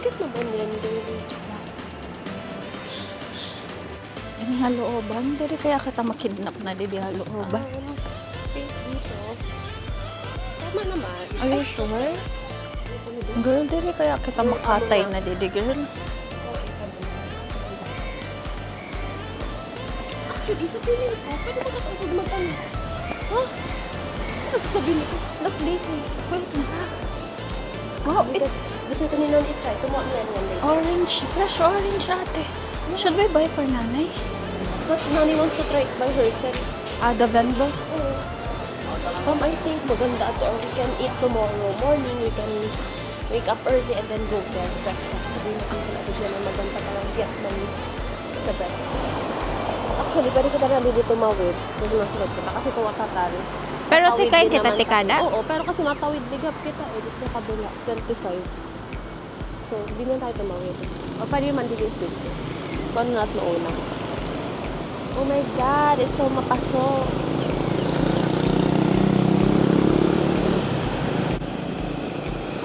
Bakit naman yan, baby? Ini halooban. Dili kaya kita makidnap na dili halooban. Pink dito. Tama naman. Are you sure? Girl, dili kaya kita makatay na dili, girl. Actually, sa piling ko, pwede ba katang magpano? Ha? Nagsabi nito. Nag-date mo. Pwede na. Wow, Gusto ko nilang i-try. Tumuha niya yan later. orange. Fresh orange ate. Should we buy for nanay? But Nani wants to try it by herself. The vendor? I think maganda ito. Or we can eat tomorrow morning. We can wake up early and then go there. Breakfast. Sabi natin ko natin dyan ang maganda palang Vietnamese sa breakfast. Actually, pwede kita na dito mawid. Kasi nasunod kita. Kasi kawatatal. Pero Tawid tikain din kita naman. tikada? Oo, pero kasi matawid digap kita eh. Dito sa kabila. 25. So, hindi na tayo tumawid. O, pwede naman dito dito. Paano natin mauna? Oh my God! It's so mapaso.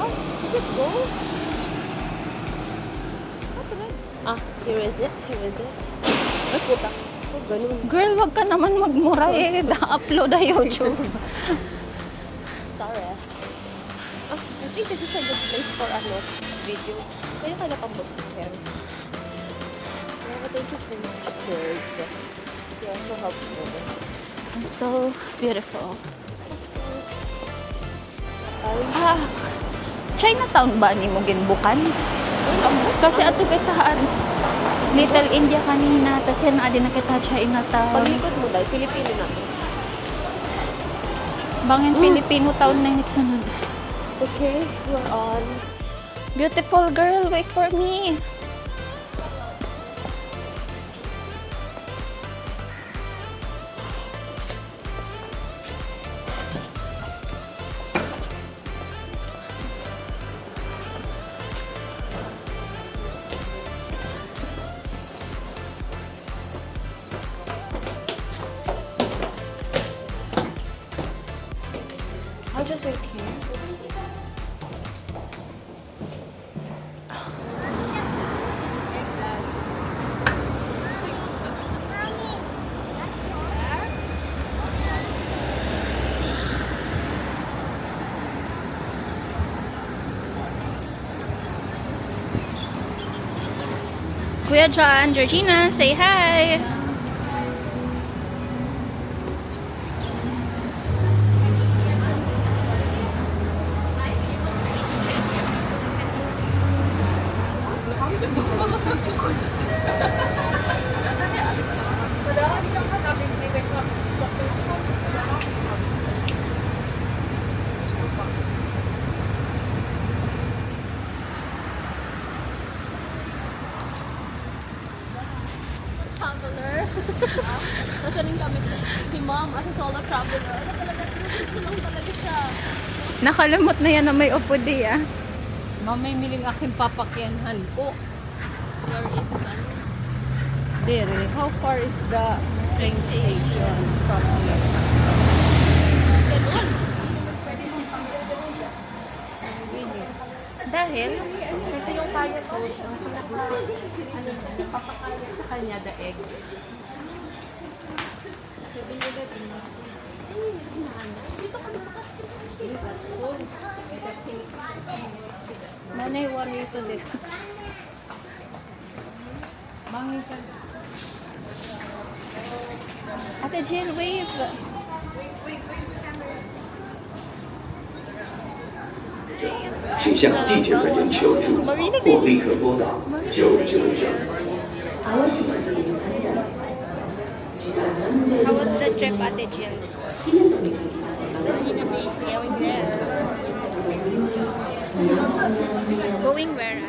Oh, does it go? What the heck? Here is it. Here is it. Ay, puta. Oh, ganun. Girl, wag ka naman magmura eh. Da-upload na YouTube. Sorry. I think this is a good place for video. Kaya kaya pang book here. Thank you so much, girls. You are so helpful. I'm so beautiful. Chinatown ba ni mo ginbukan? Kasi ato kitaan Little India kanina, tas yan adi na kita Chinatown. Pag-ikot mo dahil, Pilipino na. Bangin Filipino town na yung sunod. Okay, we're on. Beautiful girl, wait for me. I'll just wait here. Kuya John, Georgina, say hi! Traveler. Nasa rin kami ni Mom as a solo traveler. Ano talaga, tulong talaga siya. Nakalimot na yan na may upodi ah. Mamimiling aking papakyanhan ko. Where is that? There. How far is the train station from here? Ganun. Dahil? Kasi yung kaya ko, papakaya sa kanya, the egg. Nanay, worry to this. Ate Jill, wave. 请向地铁人员求助，或立刻拨打999。 How was the trip, Ate Jill? Going where?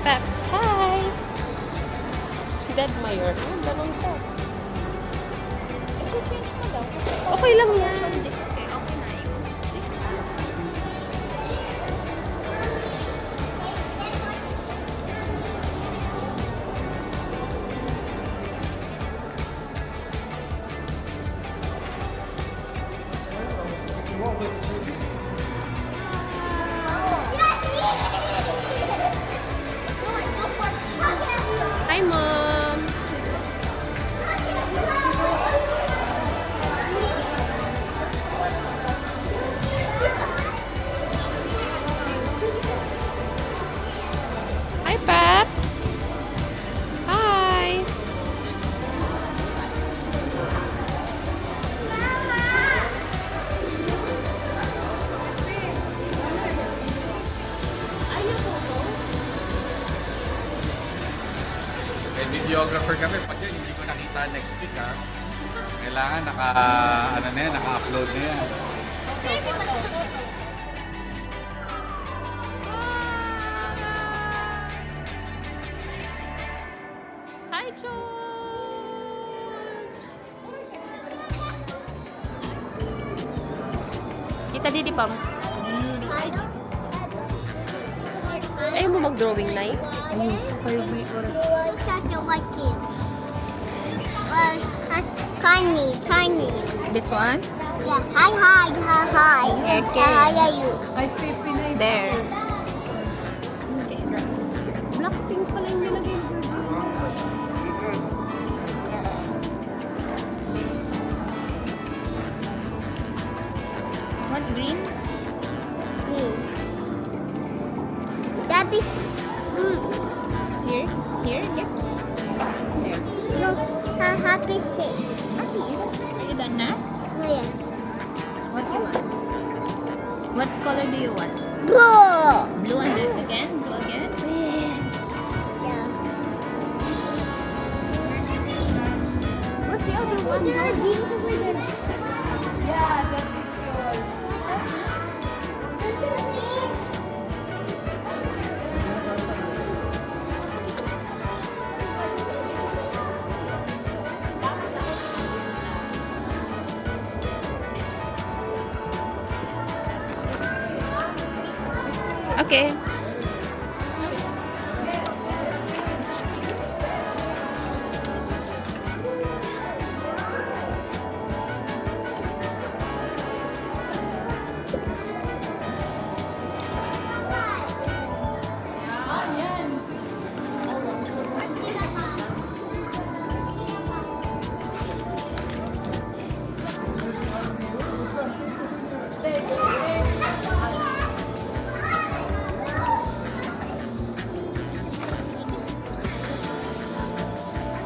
Peps, hi! Dead Mayor. Ganun ko. Okay lang yan. photographer kami. Pag yun, hindi ko nakita next week ha. Kailangan naka-upload na yan. Hi, George! Kita didi pam. Ayaw mo mag-drawing na eh? Tiny. This one? Yeah. Hi. Okay. How are you? There. Blackpink pala yung nilagay mo. What, green? Daddy. Here? Here? Lips? There. No. Happy face. Happy. Are you done na? Yeah. What you want? What color do you want? Blue. Blue and then again? Blue again? Yeah. Where's the other one? Yeah, that is yours. Okay.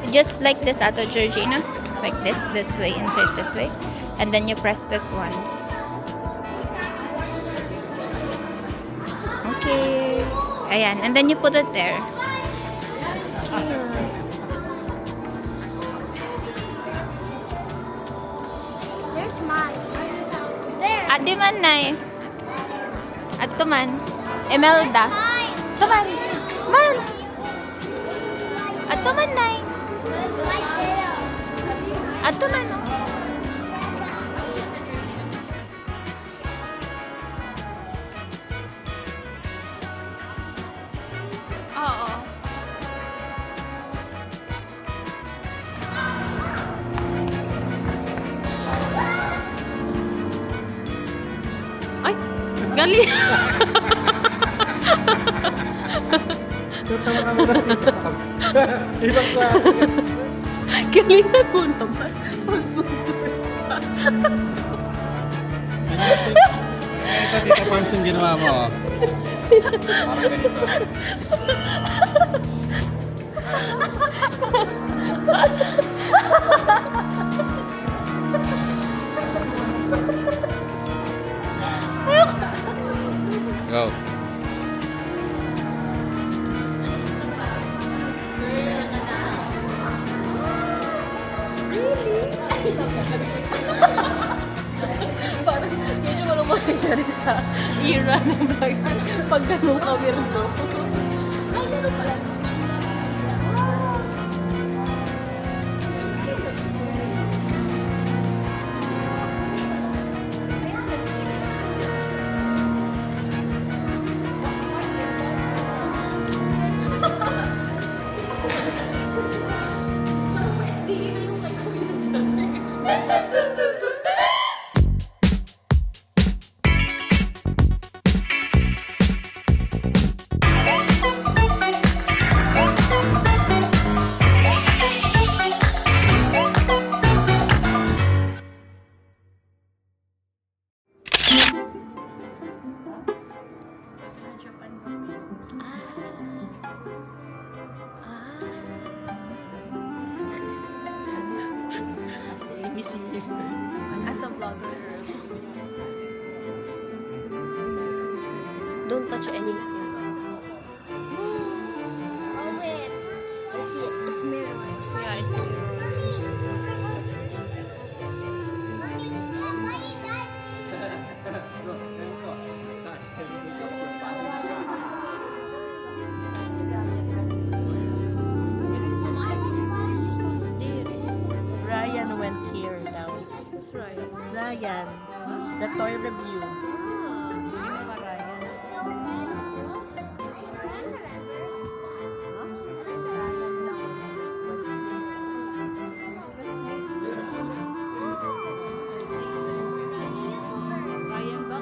Just like this, Ato Georgina. Like this way, insert this way. And then you press this once. Okay. Ayan. And then you put it there. There's mine. There. Adi man, Nay. Ato man. Imelda. Ato man. Man. Ato man, Nay. Ato man. Oo. Ay! Gali! Tutawa ka muna. Ibang klase. Galingan mo naman. Ito, Tita Pams yung ginawa mo. Parang ganito. Go. Parang yun yung walang mangyayari sa era na pag ganun ka weirdo. Ay, ganun pala. Parang pa-SDE na yung kay Kuya dyan. Miss Universe. As a vlogger. Don't touch anything. Oh wait. I see it. It's mirror. is Ryan? Ryan, the toy review. Ryan ba?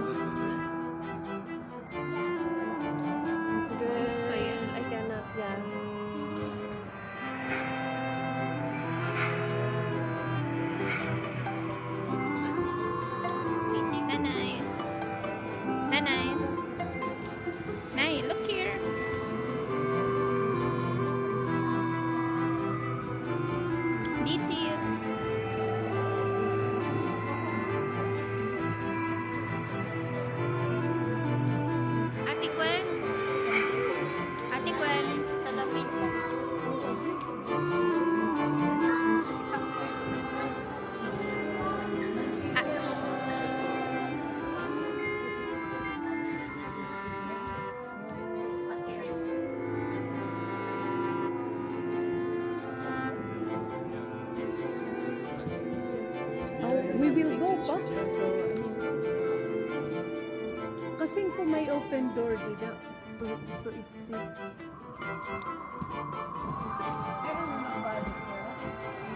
Girl, I cannot yan. Easy, Nanay. Nanay. Nay, look here. Diti. Ate Gwen. Ate Gwen. Salamin. We will go, Pops. Kasi kung may open door, di na to exit. Pero naman balik ko.